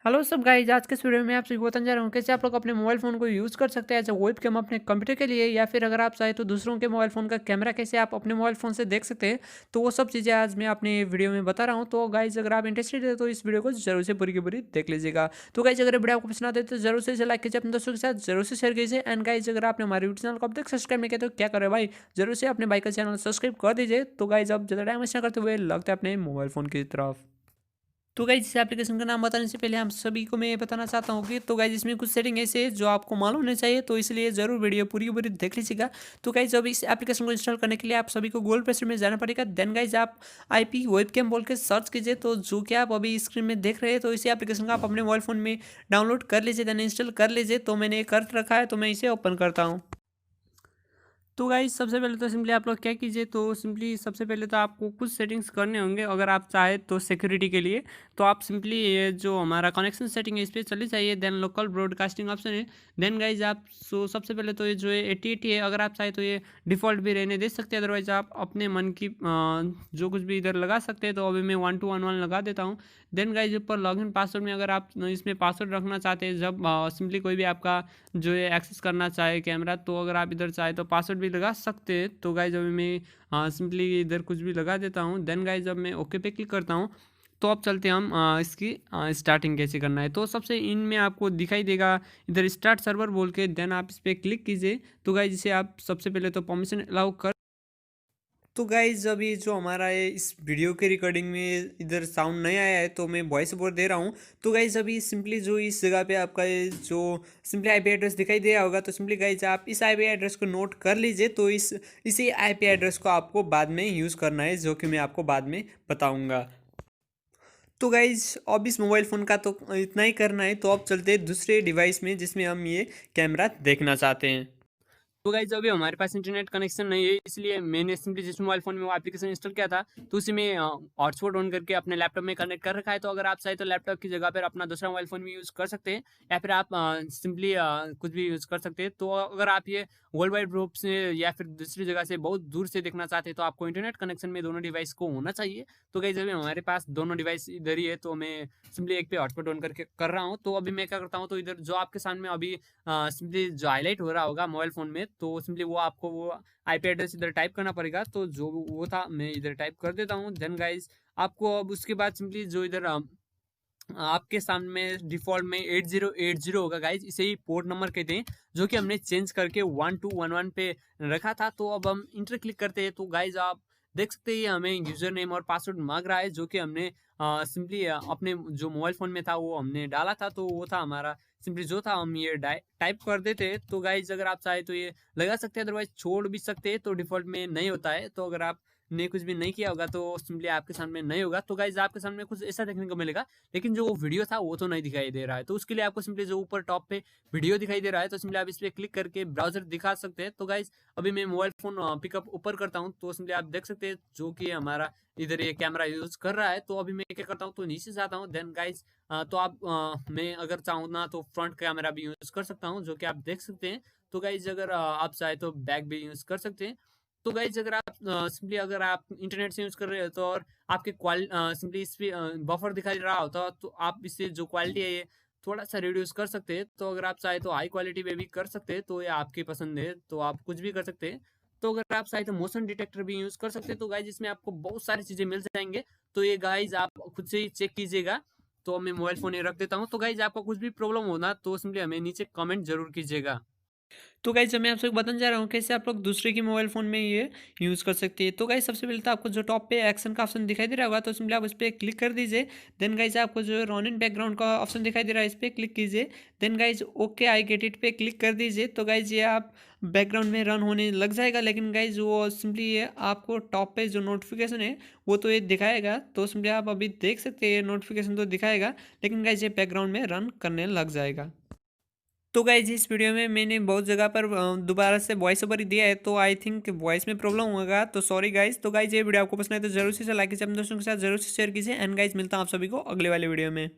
Hello सब guys, आज के इस वीडियो में आप सभी को बताने जा रहा हूँ कैसे आप लोग अपने मोबाइल फ़ोन को यूज़ कर सकते हैं एज अ वेबकैम अपने कंप्यूटर के लिए, या फिर अगर आप चाहे तो दूसरों के मोबाइल फ़ोन का कैमरा कैसे आप अपने मोबाइल फ़ोन से देख सकते हैं। तो वो सब चीज़ें आज मैं अपने वीडियो में बता रहा हूँ। तो गाइस, अगर आप इंटरेस्टेड है तो इस वीडियो को जरूर से पूरी की पूरी देख लीजिएगा। तो गाइस, अगर वीडियो आपको पसंद आते तो जरूर से इसे लाइक कीजिए, अपने दोस्तों के साथ जरूर से शेयर कीजिए। एंड गाइस, अगर आपने हमारे यूट्यूब चैनल को अब तक सब्सक्राइब नहीं किया तो क्या करें भाई, जरूर से अपने भाई का चैनल सब्सक्राइब कर दीजिए। तो गाइस, अब ज़्यादा टाइम वेस्ट ना करते हुए लगते हैं अपने मोबाइल फ़ोन की तरफ। तो गाइस, इस एप्लीकेशन का नाम बताने से पहले हम सभी को मैं ये बताना चाहता हूँ कि तो गाइस इसमें कुछ सेटिंग ऐसे है जो आपको मालूम होने चाहिए, तो इसलिए ज़रूर वीडियो पूरी की पूरी देख लीजिएगा। तो गाइस, जब इस एप्लीकेशन को इंस्टॉल करने के लिए आप सभी को गूगल प्ले स्टोर में जाना पड़ेगा। देन गाइस, आप आईपी वेबकैम बोल के सर्च कीजिए, तो जो कि आप अभी स्क्रीन में देख रहे हैं, तो इसी एप्लीकेशन को आप अपने मोबाइल फ़ोन में डाउनलोड कर लीजिए, देन इंस्टॉल कर लीजिए। तो मैंने ये कर रखा है, तो मैं इसे ओपन करता हूँ। तो गाइस, सबसे पहले तो सिंपली आप लोग क्या कीजिए, तो सिंपली सबसे पहले तो आपको कुछ सेटिंग्स करने होंगे। अगर आप चाहे तो सिक्योरिटी के लिए तो आप सिंपली ये जो हमारा कनेक्शन सेटिंग है इस पर चले जाइए। देन लोकल ब्रॉडकास्टिंग ऑप्शन है। देन गाइज आप सबसे पहले तो ये जो है 8080 है, अगर आप चाहे तो ये डिफ़ॉल्ट भी रहने दे सकते हैं, अदरवाइज आप अपने मन की जो कुछ भी इधर लगा सकते हैं। तो अभी मैं 1211 लगा देता हूँ। देन गाइज ऊपर लॉगिन पासवर्ड में अगर आप इसमें पासवर्ड रखना चाहते हैं, जब सिंपली कोई भी आपका जो है एक्सेस करना चाहे कैमरा, तो अगर आप इधर चाहे तो पासवर्ड भी लगा सकते हैं। तो गाइज अभी मैं सिंपली इधर कुछ भी लगा देता हूँ। देन गाइज जब मैं ओके पे क्लिक करता हूँ, तो अब चलते हैं हम इसकी स्टार्टिंग कैसे करना है। तो सबसे इन में आपको दिखाई देगा इधर स्टार्ट सर्वर बोल के, देन आप इस पर क्लिक कीजिए। तो गाइज इसे आप सबसे पहले तो परमिशन अलाउ कर। तो गाइज अभी जो हमारा है इस वीडियो के रिकॉर्डिंग में इधर साउंड नहीं आया है, तो मैं वॉइस ओवर दे रहा हूँ। तो गाइज अभी सिंपली जो इस जगह पे आपका ये जो सिंपली आईपी एड्रेस दिखाई दे रहा होगा, तो सिंपली गाइज आप इस आईपी एड्रेस को नोट कर लीजिए। तो इसी आईपी एड्रेस को आपको बाद में यूज़ करना है, जो कि मैं आपको बाद में बताऊँगा। तो गाइज अब इस मोबाइल फ़ोन का तो इतना ही करना है। तो अब चलते हैं दूसरे डिवाइस में जिसमें हम ये कैमरा देखना चाहते हैं। तो गाइस, अभी हमारे पास इंटरनेट कनेक्शन नहीं है, इसलिए मैंने सिंपली जिस मोबाइल फ़ोन में वो एप्लीकेशन इंस्टॉल किया था, तो उसी में हॉटस्पॉट ऑन करके अपने लैपटॉप में कनेक्ट कर रखा है। तो अगर आप चाहे तो लैपटॉप की जगह पर अपना दूसरा मोबाइल फ़ोन भी यूज़ कर सकते हैं, या फिर आप सिंपली कुछ भी यूज़ कर सकते हैं। तो अगर आप ये वर्ल्ड वाइड रूप से या फिर दूसरी जगह से बहुत दूर से देखना चाहते हैं, तो आपको इंटरनेट कनेक्शन में दोनों डिवाइस को होना चाहिए। तो गाइस, अभी हमारे पास दोनों डिवाइस इधर ही है, तो मैं सिंपली एक पे हॉटस्पॉट ऑन करके कर रहा हूँ। तो अभी मैं क्या करता हूँ, तो इधर जो आपके सामने अभी सिंपली जो हाईलाइट हो रहा होगा मोबाइल फ़ोन में, तो सिंपली वो आपको वो आईपी एड्रेस इधर टाइप करना पड़ेगा। तो जो वो था मैं इधर टाइप कर देता हूँ। देन गाइस, आपको अब उसके बाद सिंपली जो इधर आपके सामने डिफ़ॉल्ट में 8080 होगा गाइस, इसे ही पोर्ट नंबर कहते हैं, जो कि हमने चेंज करके 1211 पे रखा था। तो अब हम इंटर क्लिक करते हैं, तो गाइस आप देख सकते हैं ये हमें यूज़र नेम और पासवर्ड माँग रहा है, जो कि हमने सिंपली अपने जो मोबाइल फ़ोन में था वो हमने डाला था। तो वो था हमारा सिंपली जो था, हम ये टाइप कर देते हैं। तो गाइस, अगर आप चाहे तो ये लगा सकते हैं, अदरवाइज़ छोड़ भी सकते हैं। तो डिफ़ॉल्ट में नहीं होता है, तो अगर आप ने कुछ भी नहीं किया होगा तो सिंपली आपके सामने नहीं होगा। तो गाइस, आपके सामने कुछ ऐसा देखने को मिलेगा, लेकिन जो वो वीडियो था वो तो नहीं दिखाई दे रहा है। तो उसके लिए आपको सिंपली जो ऊपर टॉप पे वीडियो दिखाई दे रहा है, तो सिंपली आप इस पे क्लिक करके ब्राउज़र दिखा सकते हैं। तो गाइस, अभी मैं मोबाइल फ़ोन पिकअप ऊपर करता हूँ, तो सिंपली आप देख सकते हैं जो कि हमारा इधर ये कैमरा यूज़ कर रहा है। तो अभी मैं क्या करता हूँ, तो नीचे से आता हूँ। देन गाइस, तो आप मैं अगर चाहूँ ना तो फ्रंट कैमरा भी यूज़ कर सकता हूँ, जो कि आप देख सकते हैं। तो गाइस, अगर आप चाहे तो बैक भी यूज़ कर सकते हैं। तो गाइस, अगर आप सिंपली अगर आप इंटरनेट से यूज़ कर रहे हो, तो और आपके सिंपली इस पे बफर दिखाई रहा होता, तो आप इससे जो क्वालिटी है ये थोड़ा-सा रिड्यूस कर सकते हैं। तो अगर आप चाहे तो हाई क्वालिटी में भी कर सकते हैं, तो ये आपकी पसंद है, तो आप कुछ भी कर सकते हैं। तो अगर आप चाहे तो मोशन डिटेक्टर भी यूज़ कर सकते हैं। तो गाइस, इसमें आपको बहुत सारी चीज़ें मिल जाएँगे, तो ये गाइस आप खुद से ही चेक कीजिएगा। तो मैं मोबाइल फ़ोन ये रख देता हूँ। तो गाइस, आपको कुछ भी प्रॉब्लम हो ना, तो सिंपली हमें नीचे कमेंट ज़रूर कीजिएगा। तो गाइस, मैं आपसे बताने जा रहा हूँ कैसे आप लोग दूसरे की मोबाइल फ़ोन में ये यूज़ कर सकते हैं। तो गाइस, सबसे पहले तो आपको जो टॉप पे एक्शन का ऑप्शन दिखाई दे रहा होगा, तो सिंपली आप उस पे क्लिक कर दीजिए। देन गाइस, आपको जो रन इन बैकग्राउंड का ऑप्शन दिखाई दे रहा है, इस पे क्लिक कीजिए। Then guys, okay I get it पे क्लिक कर दीजिए। तो गाइस, ये आप बैकग्राउंड में रन होने लग जाएगा, लेकिन गाइस वो सिंपली ये आपको टॉप पे जो नोटिफिकेशन है वो तो ये दिखाएगा। तो सिंपली आप अभी देख सकते हैं नोटिफिकेशन तो दिखाएगा, लेकिन गाइस ये बैकग्राउंड में रन करने लग जाएगा। तो गाइज, इस वीडियो में मैंने बहुत जगह पर दोबारा से वॉइस ओवर ही दिया है, तो आई थिंक वॉइस में प्रॉब्लम होगा, तो सॉरी गाइज। तो गाइज, ये वीडियो आपको पसंद है तो जरूर से लाइक कीजिए, अपने दोस्तों के साथ जरूर से शेयर कीजिए। एंड गाइज, मिलता हूँ आप सभी को अगले वाले वीडियो में।